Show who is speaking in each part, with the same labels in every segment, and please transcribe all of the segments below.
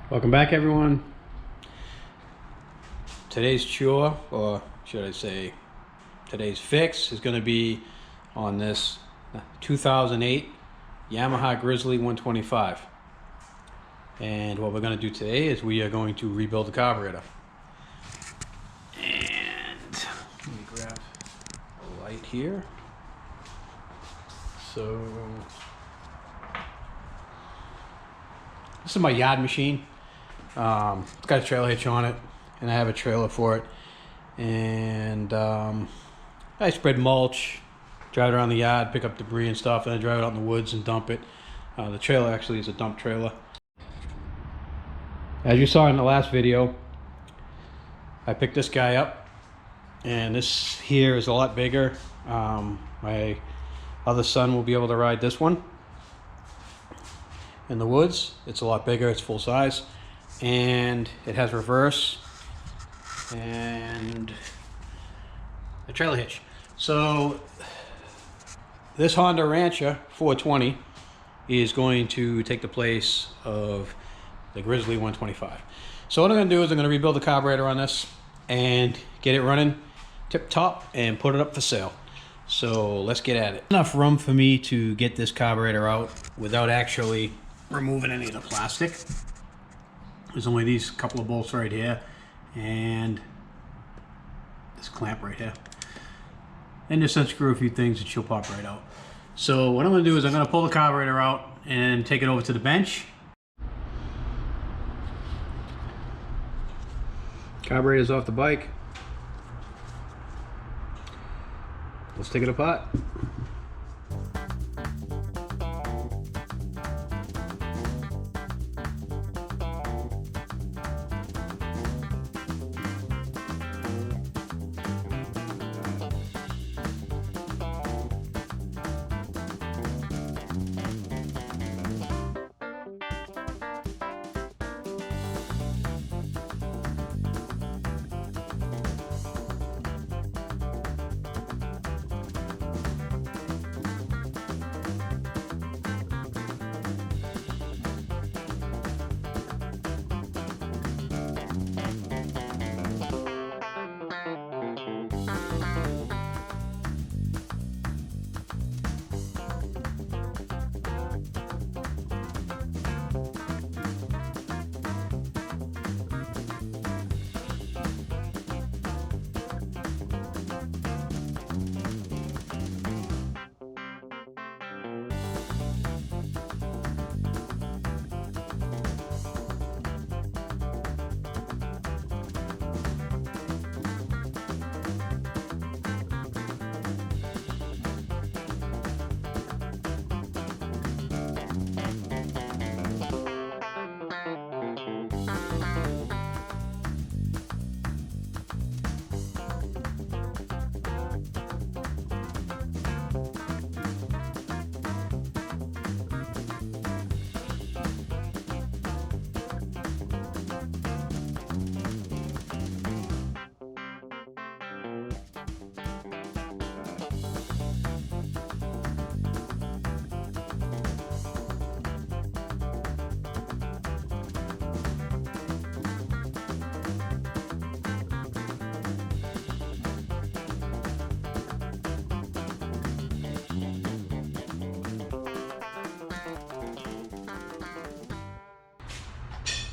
Speaker 1: Welcome back, everyone. Today's chore, or should I say today's fix, is going to be on this 2008 Yamaha Grizzly 125. And what we're going to do today is we are going to rebuild the carburetor. And let me grab a light here. So this is my yard machine. It's got a trailer hitch on it, and I have a trailer for it. And I spread mulch, drive it around the yard, pick up debris and stuff, and then drive it out in the woods and dump it. The trailer actually is a dump trailer. As you saw in the last video, I picked this guy up, and this here is a lot bigger. My other son will be able to ride this one in the woods. It's a lot bigger, it's full size, and it has reverse and a trailer hitch. So this Honda Rancher 420 is going to take the place of the Grizzly 125. So what I'm going to do is I'm going to rebuild the carburetor on this and get it running tip top and put it up for sale. So let's get at it. Enough room for me to get this carburetor out without actually removing any of the plastic. There's only these couple of bolts right here and this clamp right here, and just unscrew a few things and she'll pop right out. So what I'm going to do is I'm going to pull the carburetor out and take it over to the bench. Carburetor's off the bike. Let's take it apart.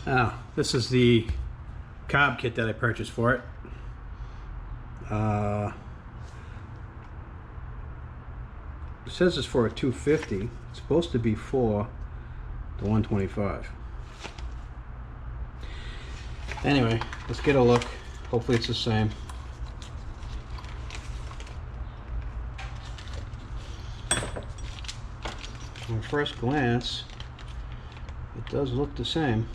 Speaker 1: Now, this is the Cob Kit that I purchased for it. It says it's for a 250. It's supposed to be for the 125. Anyway, let's get a look. Hopefully it's the same. At first glance, it does look the same.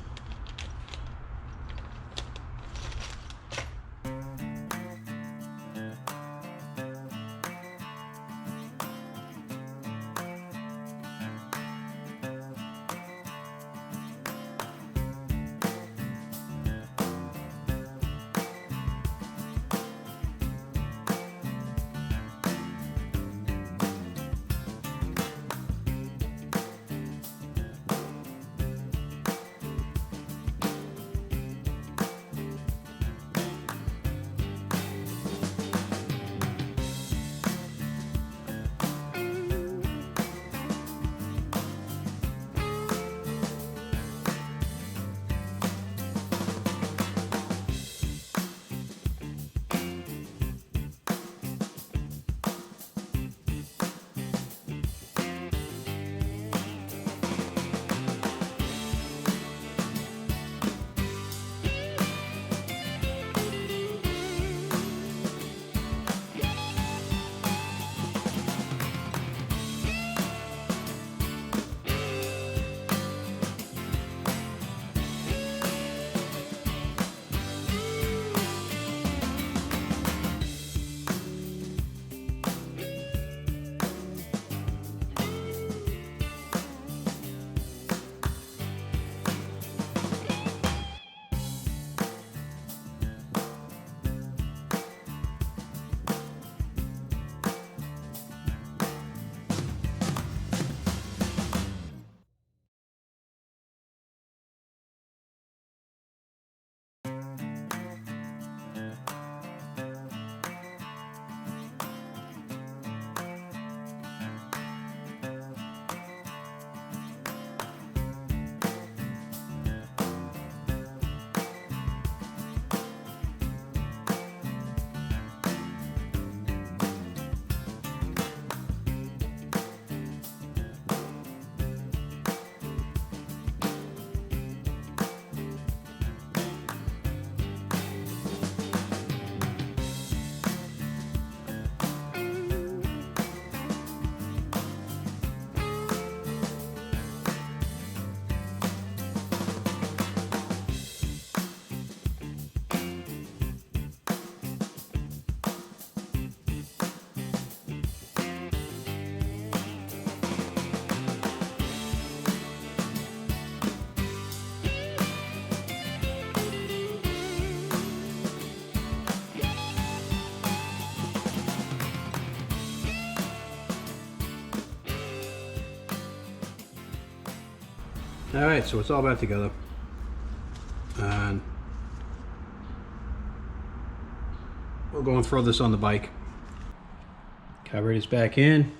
Speaker 1: Alright, so it's all back together. And we'll go and throw this on the bike. Carburetor's back in.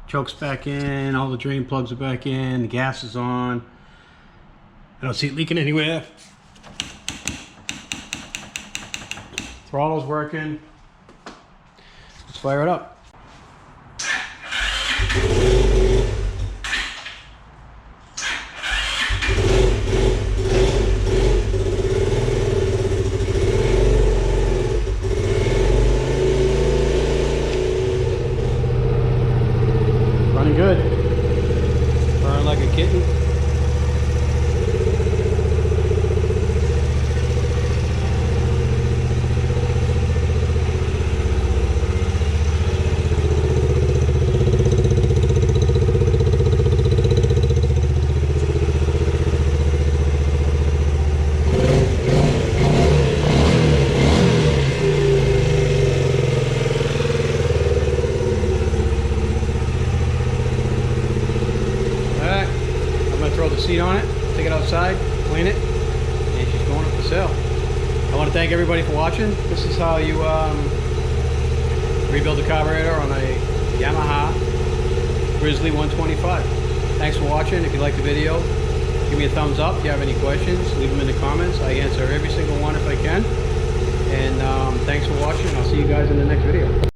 Speaker 1: Choke's back in, all the drain plugs are back in, the gas is on. I don't see it leaking anywhere. Throttle's working. Let's fire it up. Running good. Burning like a kitten. Throw the seat on it, take it outside, clean it, and she's going up for sale. I want to thank everybody for watching. This is how you rebuild a carburetor on a Yamaha Grizzly 125. Thanks for watching. If you liked the video, give me a thumbs up. If you have any questions, leave them in the comments. I answer every single one if I can. And thanks for watching. I'll see you guys in the next video.